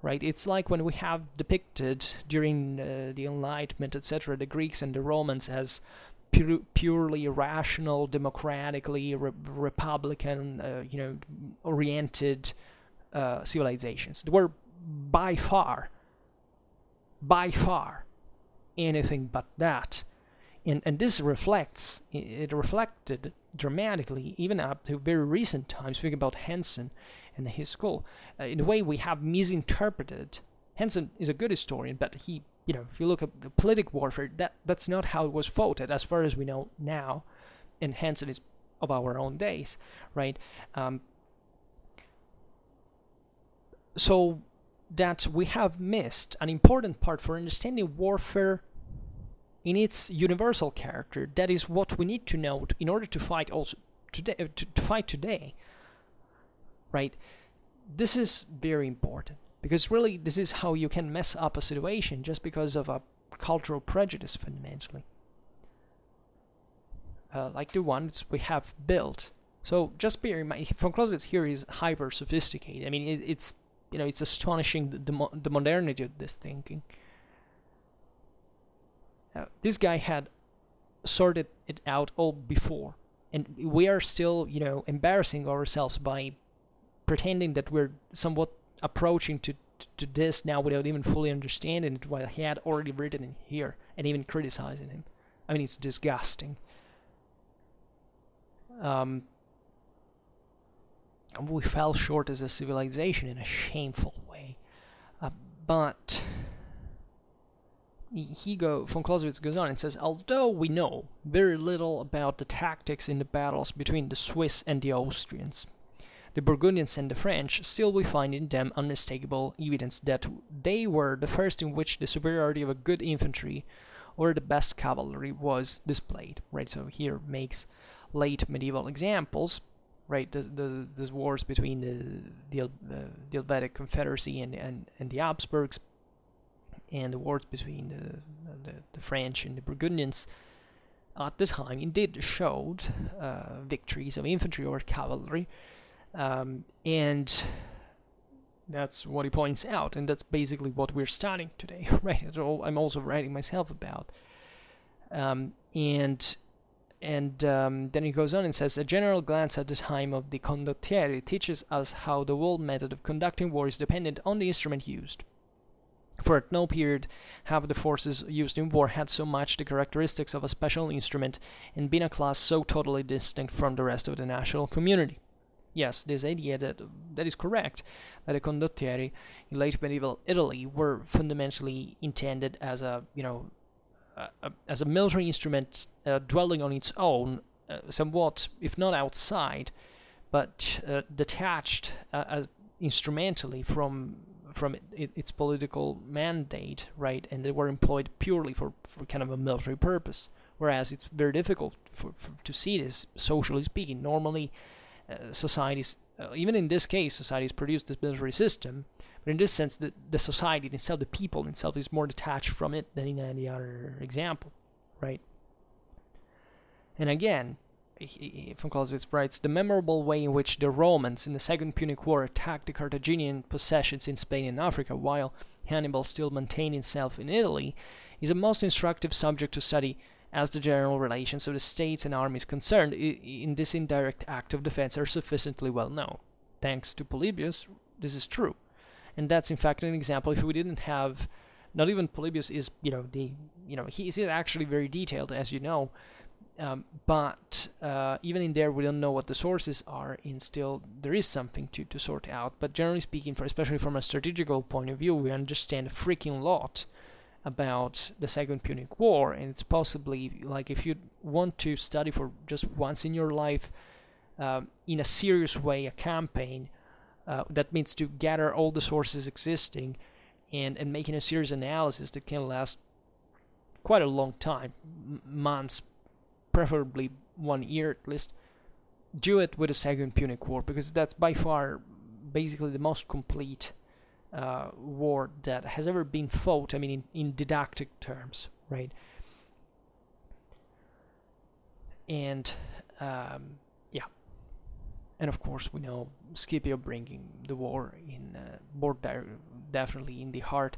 Right? It's like when we have depicted during the Enlightenment, etc., the Greeks and the Romans as purely rational, democratically republican, oriented civilizations. They were by far anything but that. And this reflected dramatically even up to very recent times. Thinking about Henson and his school, in a way we have misinterpreted. Henson is a good historian, but he, if you look at the political warfare, that's not how it was fought, as far as we know now, and Henson is of our own days, right? So that we have missed an important part for understanding warfare in its universal character. That is what we need to know in order to fight also today, to fight today, right? This is very important, because really this is how you can mess up a situation just because of a cultural prejudice, fundamentally, like the ones we have built. So just bear in mind, von Clausewitz here is hyper sophisticated. I mean, it's astonishing the modernity of this thinking. This guy had sorted it out all before, and we are still, embarrassing ourselves by pretending that we're somewhat approaching to this now without even fully understanding it, while he had already written it here and even criticizing him. I mean, it's disgusting. We fell short as a civilization in a shameful way. But von Clausewitz goes on and says, although we know very little about the tactics in the battles between the Swiss and the Austrians, the Burgundians and the French, still we find in them unmistakable evidence that they were the first in which the superiority of a good infantry or the best cavalry was displayed, right? So here makes late medieval examples, right? The wars between the Helvetic Confederacy and the Habsburgs, and the wars between the French and the Burgundians at the time indeed showed victories of infantry or cavalry, and that's what he points out, and that's basically what we're studying today, right? That's all I'm also writing myself about. And then he goes on and says, a general glance at the time of the condottieri teaches us how the whole method of conducting war is dependent on the instrument used. For at no period have the forces used in war had so much the characteristics of a special instrument and been a class so totally distinct from the rest of the national community. Yes, this idea that is correct, that the condottieri in late medieval Italy were fundamentally intended as a military instrument dwelling on its own, somewhat, if not outside, but detached instrumentally from its political mandate, right? And they were employed purely for kind of a military purpose. Whereas it's very difficult to see this, socially speaking. Normally, societies, even in this case, societies produce this military system, but in this sense, the society itself, the people itself, is more detached from it than in any other example, right? And again, von Clausewitz writes, the memorable way in which the Romans in the Second Punic War attacked the Carthaginian possessions in Spain and Africa, while Hannibal still maintained himself in Italy, is a most instructive subject to study, as the general relations of the states and armies concerned in this indirect act of defense are sufficiently well known. Thanks to Polybius, this is true. And that's in fact an example. If we didn't have, not even Polybius is, he is actually very detailed, as you know, but even in there we don't know what the sources are, and still there is something to sort out. But generally speaking, especially from a strategical point of view, we understand a freaking lot about the Second Punic War, and it's possibly, like, if you want to study for just once in your life in a serious way a campaign, that means to gather all the sources existing and making a serious analysis that can last quite a long time, months, preferably 1 year at least. Do it with the Second Punic War, because that's by far basically the most complete war that has ever been fought, I mean, in didactic terms, right? And yeah, and of course we know Scipio bringing the war in definitely in the heart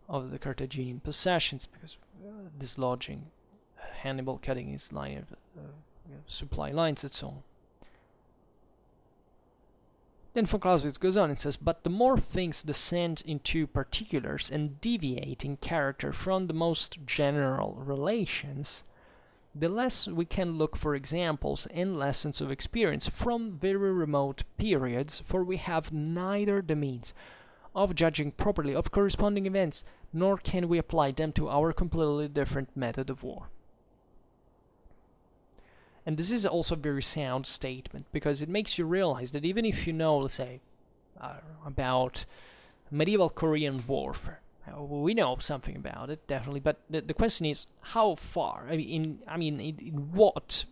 of the Carthaginian possessions, because dislodging Hannibal, cutting his line of supply lines and so on. Then von Clausewitz goes on and says, but the more things descend into particulars and deviate in character from the most general relations, the less we can look for examples and lessons of experience from very remote periods, for we have neither the means of judging properly of corresponding events, nor can we apply them to our completely different method of war. And this is also a very sound statement, because it makes you realize that even if you know, let's say, about medieval Korean warfare, we know something about it, definitely, but the question is, how far? In what?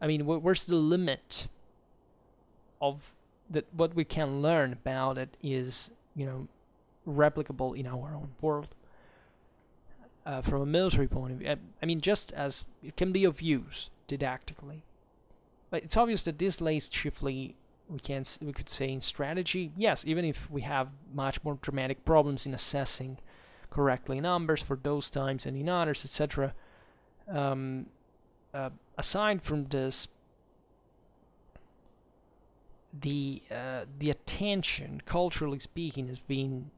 Where's the limit of that? What we can learn about it is, replicable in our own world. From a military point of view, just as it can be of use didactically, but it's obvious that this lays chiefly, we could say, in strategy. Yes, even if we have much more dramatic problems in assessing correctly numbers for those times and in others, etc. Aside from this, the attention, culturally speaking, has been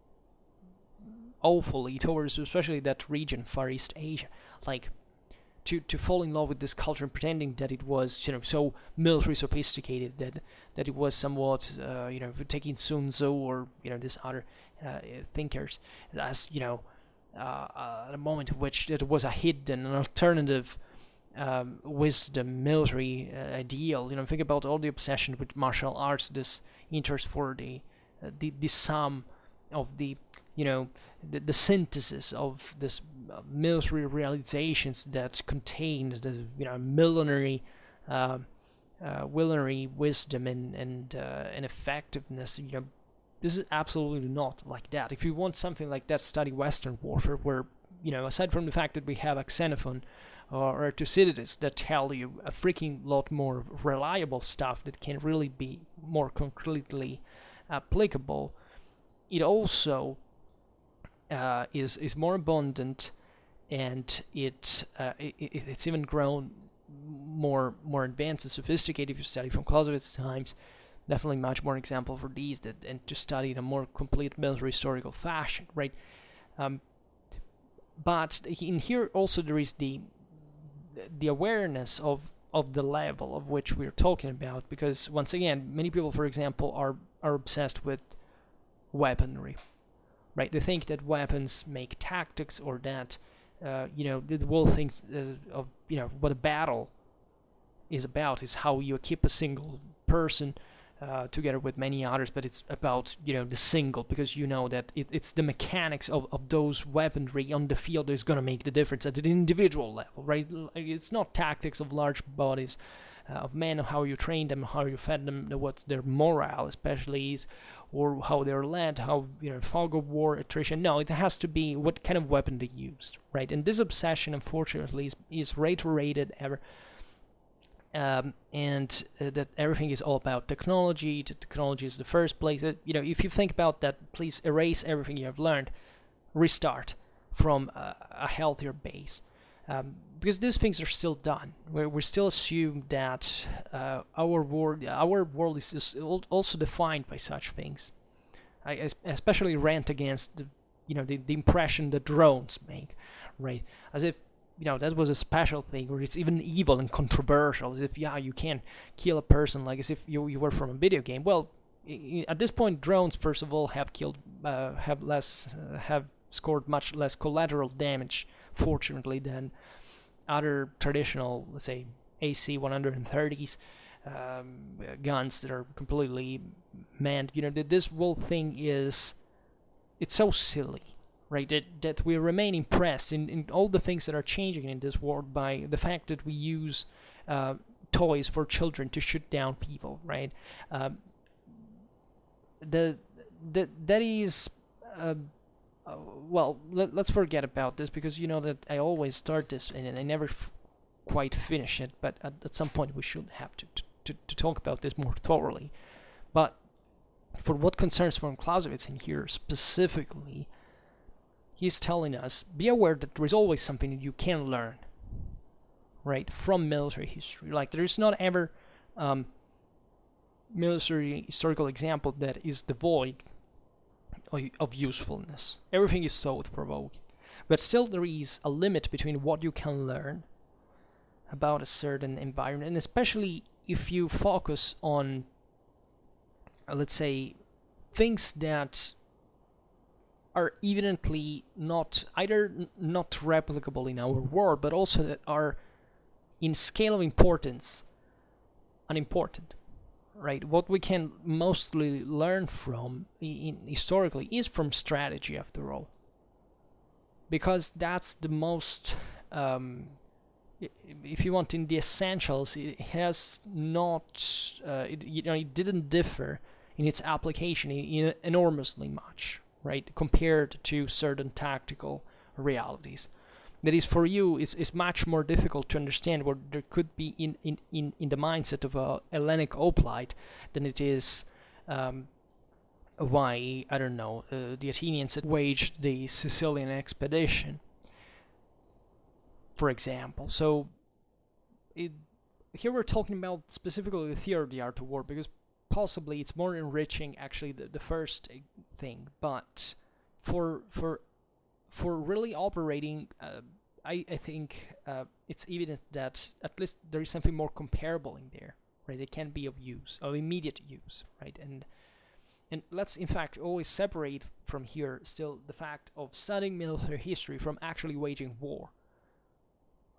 awfully towards especially that region, Far East Asia, like to fall in love with this culture and pretending that it was so military sophisticated that it was somewhat taking Sun Tzu or these other thinkers as a moment in which it was a hidden, an alternative wisdom, military ideal. Think about all the obsession with martial arts, this interest for the sum of the synthesis of this military realizations that contain the millenary wisdom and effectiveness. This is absolutely not like that. If you want something like that, study Western warfare, where aside from the fact that we have a Xenophon or Thucydides that tell you a freaking lot more reliable stuff that can really be more concretely applicable, it also is more abundant, and it's even grown more advanced and sophisticated. If you study from Clausewitz times, definitely much more example for these, and to study in a more complete military historical fashion, right? But in here also there is the awareness of the level of which we're talking about, because once again, many people, for example, are obsessed with weaponry, right? They think that weapons make tactics, or that the whole thing of what a battle is about is how you equip a single person together with many others, but it's about the single, because that it's the mechanics of those weaponry on the field that is going to make the difference at the individual level, right? It's not tactics of large bodies of men, how you train them, how you fed them, what's their morale especially is, or how they're led, how fog of war, attrition. No, it has to be what kind of weapon they used, right? And this obsession, unfortunately, is reiterated ever, and that everything is all about technology. That technology is the first place. That, if you think about that, please erase everything you have learned, restart from a healthier base. Because these things are still done. We still assume that our world is also defined by such things. I especially rant against the impression that drones make, right? As if that was a special thing, or it's even evil and controversial. As if you can kill a person, like as if you were from a video game. Well, at this point, drones first of all have scored much less collateral damage, fortunately, than other traditional, let's say, AC 130s guns that are completely manned. This whole thing it's so silly, right? That we remain impressed in all the things that are changing in this world by the fact that we use toys for children to shoot down people, right? That is. Well, let's forget about this, because that I always start this and I never quite finish it, but at some point we should have to talk about this more thoroughly. But for what concerns von Clausewitz in here specifically, he's telling us, be aware that there is always something that you can learn, right, from military history. Like, there is not ever military historical example that is devoid of usefulness. Everything is thought-provoking. But still there is a limit between what you can learn about a certain environment, and especially if you focus on, let's say, things that are evidently not replicable in our world, but also that are in scale of importance unimportant, right? What we can mostly learn from historically is from strategy, after all, because that's the most, if you want, in the essentials, it has not, it didn't differ in its application enormously much, right, compared to certain tactical realities. That is, for you, it's much more difficult to understand what there could be in the mindset of a Hellenic hoplite than it is why, I don't know, the Athenians had waged the Sicilian expedition, for example. So here we're talking about specifically the theory of the art of war, because possibly it's more enriching, actually, the first thing. But for really operating, I think it's evident that at least there is something more comparable in there, right? It can be of use, of immediate use, right? And let's, in fact, always separate from here still the fact of studying military history from actually waging war,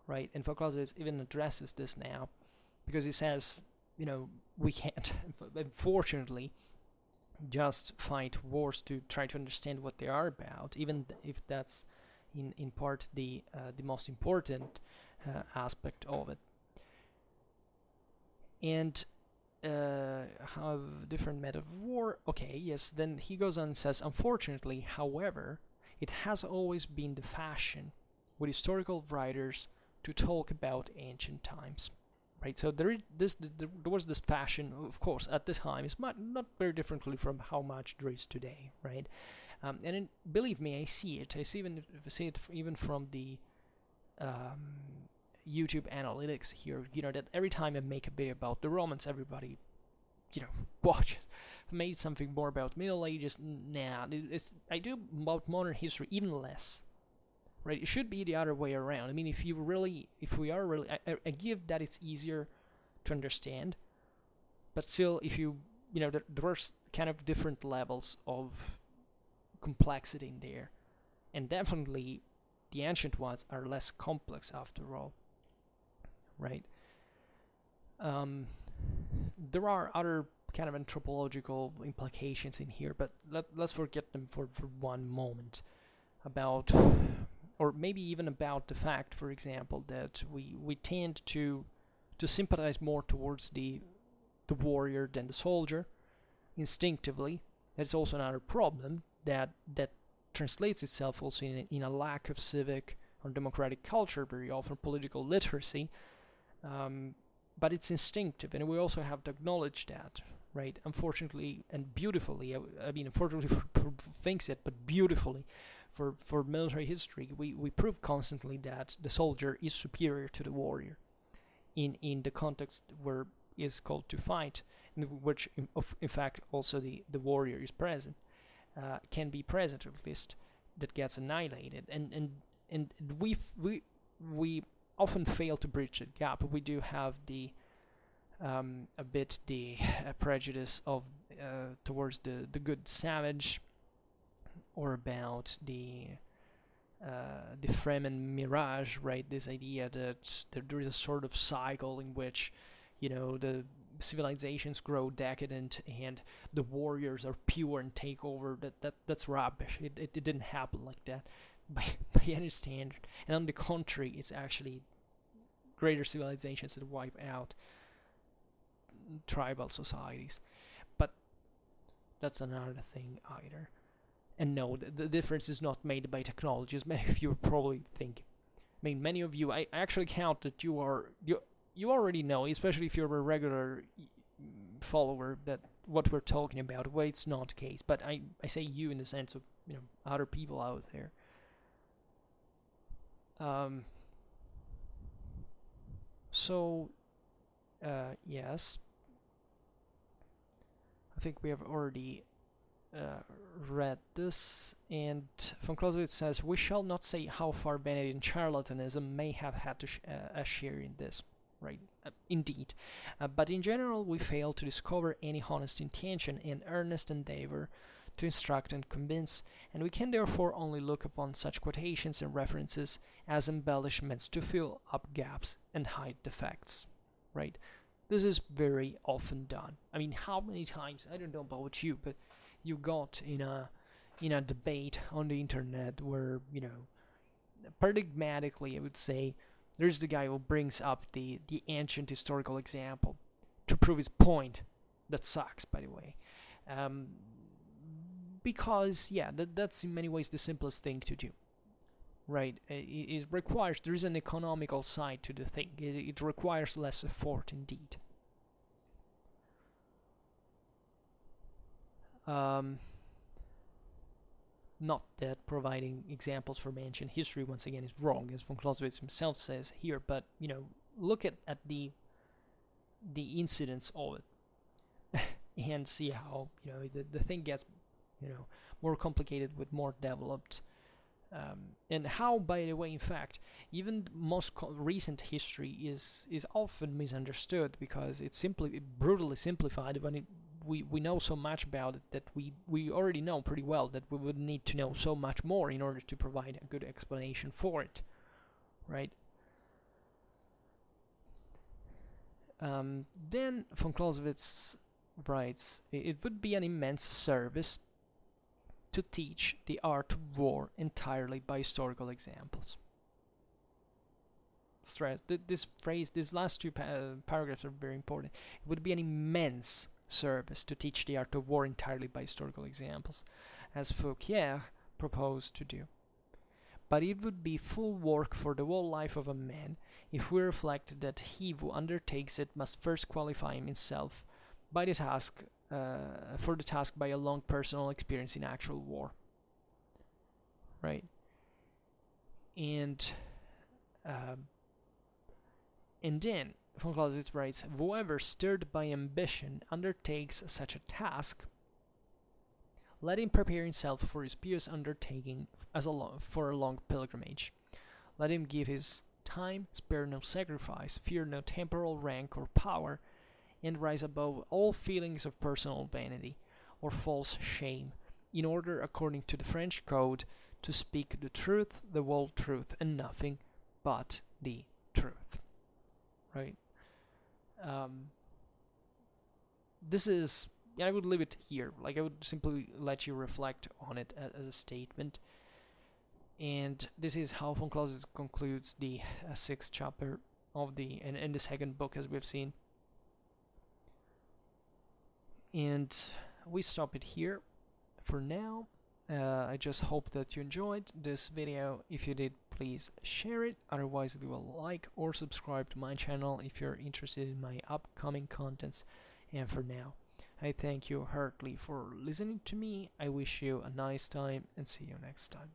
right? And von Clausewitz even addresses this now, because he says, we can't, unfortunately, just fight wars to try to understand what they are about, even if that's in part the most important aspect of it. And have different method of war. Okay, yes, then he goes on and says, unfortunately, however, it has always been the fashion with historical writers to talk about ancient times. Right, so there was this fashion, of course, at the time. It's not very differently from how much there is today, right? Believe me, I see it. I see it even from the YouTube analytics here. That every time I make a video about the Romans, everybody, watches. If I made something more about Middle Ages, nah. I do about modern history even less. Right, it should be the other way around. I mean, if we are really, I give that it's easier to understand, but still, if there are kind of different levels of complexity in there, and definitely the ancient ones are less complex after all, right? There are other kind of anthropological implications in here, but let's forget them for one moment. About, or maybe even about the fact, for example, that we tend to sympathize more towards the warrior than the soldier instinctively. That's also another problem that translates itself also in a lack of civic or democratic culture, very often political literacy, but it's instinctive, and we also have to acknowledge that, right? Unfortunately and beautifully, I mean, unfortunately for thinks it, but beautifully, for military history, we prove constantly that the soldier is superior to the warrior in the context where is called to fight, in which in fact also the warrior is present, can be present, or at least that gets annihilated, and we often fail to bridge that gap. We do have the a bit the prejudice of towards the good savage, or about the Fremen mirage, right? This idea that there is a sort of cycle in which, the civilizations grow decadent and the warriors are pure and take over. That's rubbish. It didn't happen like that by any standard. And on the contrary, it's actually greater civilizations that wipe out tribal societies. But that's another thing either. And no, the difference is not made by technology, as many of you are probably thinking. mean, many of you, I actually count that you already know, especially if you're a regular follower, that what we're talking about. Well, it's not the case, but I say you in the sense of, other people out there. So, yes, I think we have already read this, and von Clausewitz says, we shall not say how far vanity and charlatanism may have had to a share in this, right? Indeed. But in general, we fail to discover any honest intention and earnest endeavor to instruct and convince, and we can therefore only look upon such quotations and references as embellishments to fill up gaps and hide defects, right? This is very often done. I mean, how many times, I don't know about you, but you got in a debate on the internet where, paradigmatically, I would say, there's the guy who brings up the ancient historical example to prove his point. That sucks, by the way. Because, yeah, that's in many ways the simplest thing to do. Right? It requires, there is an economical side to the thing. It requires less effort, indeed. Not that providing examples from ancient history once again is wrong, as von Clausewitz himself says here, but look at the incidence of it and see how the thing gets more complicated with more developed, and how, by the way, in fact, even most recent history is often misunderstood because it's simply brutally simplified when we know so much about it that we already know pretty well that we would need to know so much more in order to provide a good explanation for it, right? Then von Clausewitz writes, it would be an immense service to teach the art of war entirely by historical examples. Stress this phrase, these last two paragraphs are very important. It would be an immense service to teach the art of war entirely by historical examples, as Fouquier proposed to do. But it would be full work for the whole life of a man if we reflect that he who undertakes it must first qualify himself by the task for the task by a long personal experience in actual war, right? And then von Clausewitz writes, whoever stirred by ambition undertakes such a task, let him prepare himself for his pious undertaking for a long pilgrimage. Let him give his time, spare no sacrifice, fear no temporal rank or power, and rise above all feelings of personal vanity or false shame, in order, according to the French code, to speak the truth, the whole truth, and nothing but the truth. Right? This is, I would leave it here. Like, I would simply let you reflect on it as a statement. And this is how von Clausewitz concludes the sixth chapter of the second book, as we've seen. And we stop it here for now. I just hope that you enjoyed this video. If you did, please share it. Otherwise, leave a like or subscribe to my channel if you're interested in my upcoming contents. And for now, I thank you heartily for listening to me. I wish you a nice time and see you next time.